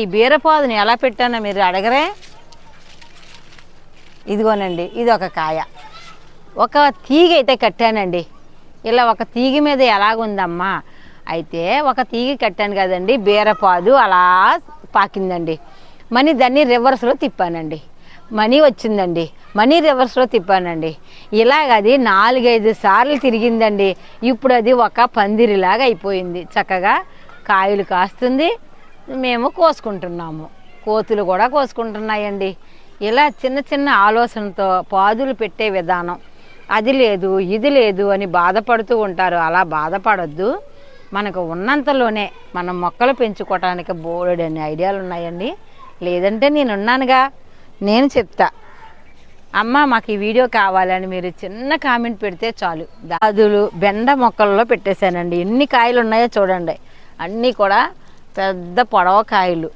ఈ బీరపాదుని ఎలా పెట్టానో మీరు అడగరే. ఇదిగోనండి, ఇది ఒక కాయ, ఒక తీగ అయితే కట్టానండి. ఇలా ఒక తీగ మీద ఎలాగుందమ్మా, అయితే ఒక తీగ కట్టాను కదండి, బీరపాదు అలా పాకిందండి. మనీ దాన్ని రివర్స్లో తిప్పానండి, మనీ వచ్చిందండి. మనీ రివర్స్లో తిప్పానండి. ఇలాగ అది 4-5 సార్లు తిరిగిందండి. ఇప్పుడు అది ఒక పందిరిలాగా అయిపోయింది. చక్కగా కాయలు కాస్తుంది, మేము కోసుకుంటున్నాము, కోతులు కూడా కోసుకుంటున్నాయండి. ఇలా చిన్న చిన్న ఆలోచనతో పాదులు పెట్టే విధానం, అది లేదు ఇది లేదు అని బాధపడుతూ ఉంటారు. అలా బాధపడొద్దు. మనకు ఉన్నంతలోనే మనం మొక్కలు పెంచుకోవటానికి బోలెడన్ని ఐడియాలు ఉన్నాయండి. లేదంటే నేనున్నానుగా, నేను చెప్తా. అమ్మ మాకు ఈ వీడియో కావాలని మీరు చిన్న కామెంట్ పెడితే చాలు. దాదులు బెండ మొక్కల్లో పెట్టేశానండి. ఎన్ని కాయలు ఉన్నాయో చూడండి, అన్నీ కూడా పెద్ద పొడవ కాయలు.